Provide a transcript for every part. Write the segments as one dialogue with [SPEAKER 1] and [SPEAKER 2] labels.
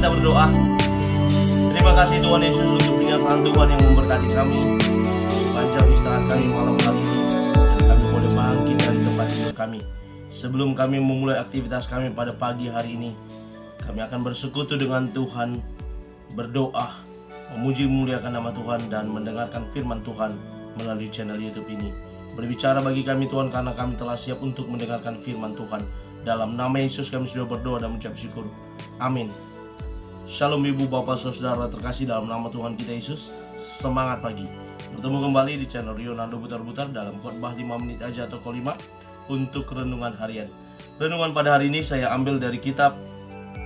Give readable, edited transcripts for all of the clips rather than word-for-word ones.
[SPEAKER 1] kita berdoa. Terima kasih Tuhan Yesus untuk firman Tuhan yang memberkati kami panjang istirahat kami malam hari ini, dan kami boleh bangkit dari tempat tidur kami. Sebelum kami memulai aktivitas kami pada pagi hari ini, kami akan bersekutu dengan Tuhan, berdoa, memuji memuliakan nama Tuhan, dan mendengarkan firman Tuhan melalui channel YouTube ini. Berbicara bagi kami Tuhan, karena kami telah siap untuk mendengarkan firman Tuhan. Dalam nama Yesus kami sudah berdoa dan mengucap syukur. Amin. Shalom ibu bapak saudara terkasih dalam nama Tuhan kita Yesus. Semangat pagi. Bertemu kembali di channel Rionando Butar-Butar dalam khotbah 5 menit aja atau Ko5 untuk renungan harian. Renungan pada hari ini saya ambil dari kitab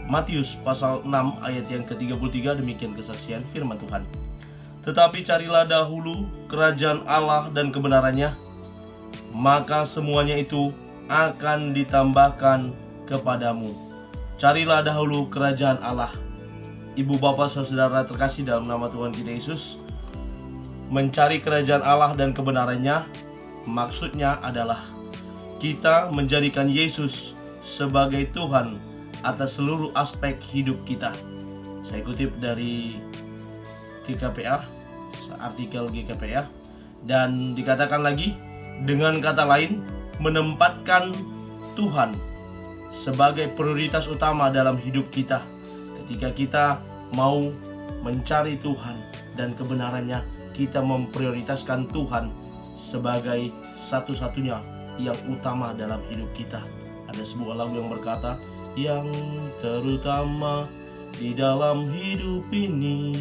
[SPEAKER 1] Matius pasal 6 ayat yang ke-33. Demikian kesaksian firman Tuhan. Tetapi carilah dahulu kerajaan Allah dan kebenarannya, maka semuanya itu akan ditambahkan kepadamu. Carilah dahulu kerajaan Allah. Ibu bapak saudara terkasih dalam nama Tuhan kita Yesus, mencari kerajaan Allah dan kebenarannya maksudnya adalah kita menjadikan Yesus sebagai Tuhan atas seluruh aspek hidup kita. Saya kutip dari GKPA, artikel GKPA, dan dikatakan lagi dengan kata lain, menempatkan Tuhan sebagai prioritas utama dalam hidup kita. Ketika kita mau mencari Tuhan dan kebenarannya, kita memprioritaskan Tuhan sebagai satu-satunya yang utama dalam hidup kita. Ada sebuah lagu yang berkata, yang terutama di dalam hidup ini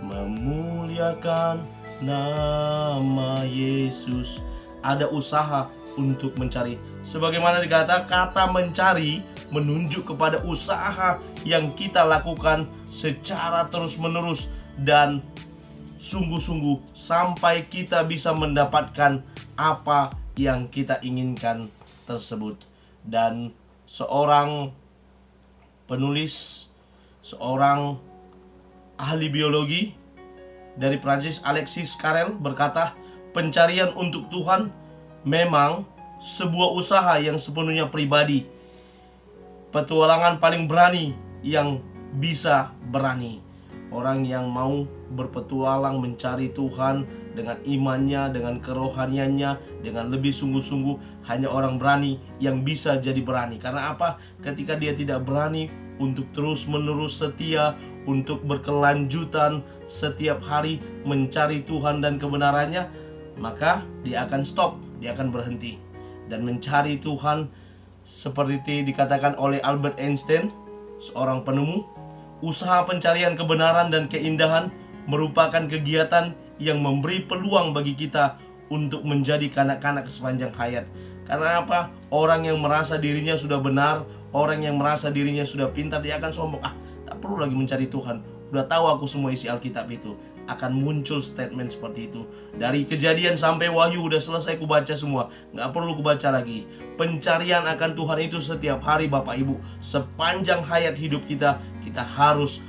[SPEAKER 1] memuliakan nama Yesus. Ada usaha untuk mencari. Sebagaimana dikata, kata mencari menunjuk kepada usaha yang kita lakukan secara terus-menerus dan sungguh-sungguh sampai kita bisa mendapatkan apa yang kita inginkan tersebut. Dan seorang penulis, seorang ahli biologi dari Prancis, Alexis Carrel, berkata, pencarian untuk Tuhan memang sebuah usaha yang sepenuhnya pribadi. Petualangan paling berani yang bisa berani. Orang yang mau berpetualang mencari Tuhan dengan imannya, dengan kerohaniannya, dengan lebih sungguh-sungguh, hanya orang berani yang bisa jadi berani. Karena apa? Ketika dia tidak berani untuk terus-menerus setia, untuk berkelanjutan setiap hari mencari Tuhan dan kebenarannya, maka dia akan stop, dia akan berhenti. Dan mencari Tuhan seperti dikatakan oleh Albert Einstein, seorang penemu, usaha pencarian kebenaran dan keindahan merupakan kegiatan yang memberi peluang bagi kita untuk menjadi kanak-kanak sepanjang hayat. Karena apa? Orang yang merasa dirinya sudah benar, orang yang merasa dirinya sudah pintar, dia akan sombong. Tak perlu lagi mencari Tuhan, udah tahu aku semua isi Alkitab itu. Akan muncul statement seperti itu. Dari Kejadian sampai Wahyu udah selesai kubaca semua, gak perlu kubaca lagi. Pencarian akan Tuhan itu setiap hari Bapak Ibu. Sepanjang hayat hidup kita, kita harus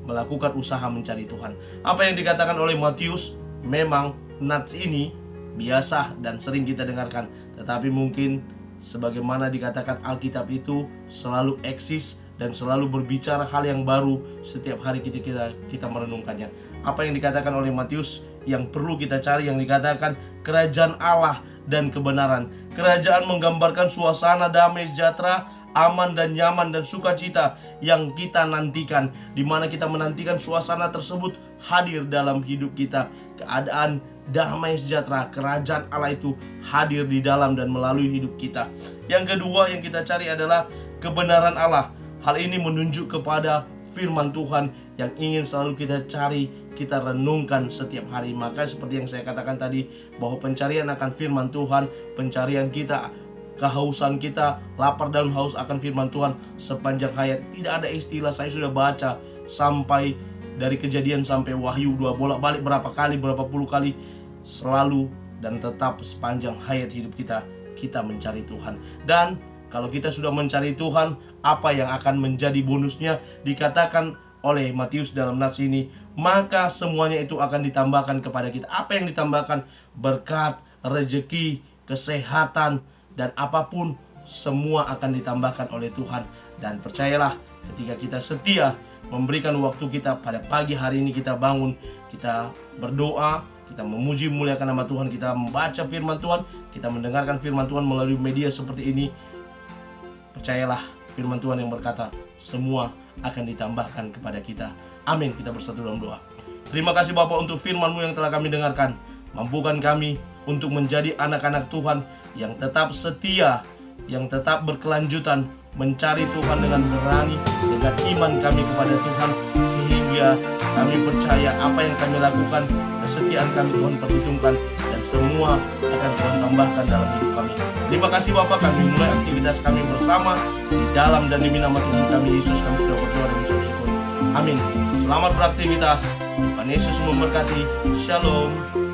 [SPEAKER 1] melakukan usaha mencari Tuhan. Apa yang dikatakan oleh Matius, memang nats ini biasa dan sering kita dengarkan. Tetapi mungkin sebagaimana dikatakan Alkitab itu selalu eksis dan selalu berbicara hal yang baru setiap hari kita merenungkannya. Apa yang dikatakan oleh Matius yang perlu kita cari, yang dikatakan kerajaan Allah dan kebenaran. Kerajaan menggambarkan suasana damai sejahtera, aman dan nyaman dan sukacita yang kita nantikan, di mana kita menantikan suasana tersebut hadir dalam hidup kita. Keadaan damai sejahtera, kerajaan Allah itu hadir di dalam dan melalui hidup kita. Yang kedua yang kita cari adalah kebenaran Allah. Hal ini menunjuk kepada firman Tuhan yang ingin selalu kita cari, kita renungkan setiap hari. Maka seperti yang saya katakan tadi, bahwa pencarian akan firman Tuhan, pencarian kita, kehausan kita, lapar dan haus akan firman Tuhan sepanjang hayat. Tidak ada istilah saya sudah baca sampai dari Kejadian sampai Wahyu, dua bolak-balik berapa kali, berapa puluh kali, selalu dan tetap sepanjang hayat hidup kita, kita mencari Tuhan. Dan kalau kita sudah mencari Tuhan, apa yang akan menjadi bonusnya? Dikatakan oleh Matius dalam nats ini, maka semuanya itu akan ditambahkan kepada kita. Apa yang ditambahkan? Berkat, rezeki, kesehatan, dan apapun, semua akan ditambahkan oleh Tuhan. Dan percayalah, ketika kita setia memberikan waktu kita pada pagi hari ini. Kita bangun, kita berdoa, kita memuji muliakan nama Tuhan, kita membaca firman Tuhan, kita mendengarkan firman Tuhan melalui media seperti ini. Percayalah, firman Tuhan yang berkata, semua akan ditambahkan kepada kita. Amin. Kita bersatu dalam doa. Terima kasih Bapa untuk firman-Mu yang telah kami dengarkan. Mampukan kami untuk menjadi anak-anak Tuhan yang tetap setia, yang tetap berkelanjutan mencari Tuhan dengan berani, dengan iman kami kepada Tuhan, sehingga kami percaya apa yang kami lakukan, kesetiaan kami Tuhan perhitungkan, dan semua akan Tuhan tambahkan dalam hidup kami. Terima kasih Bapa, kami mulai aktivitas kami bersama di dalam dan demi nama Tuhan kami Yesus. Kami sudah berdoa dan mengucap syukur. Amin. Selamat beraktivitas. Tuhan Yesus memberkati. Shalom.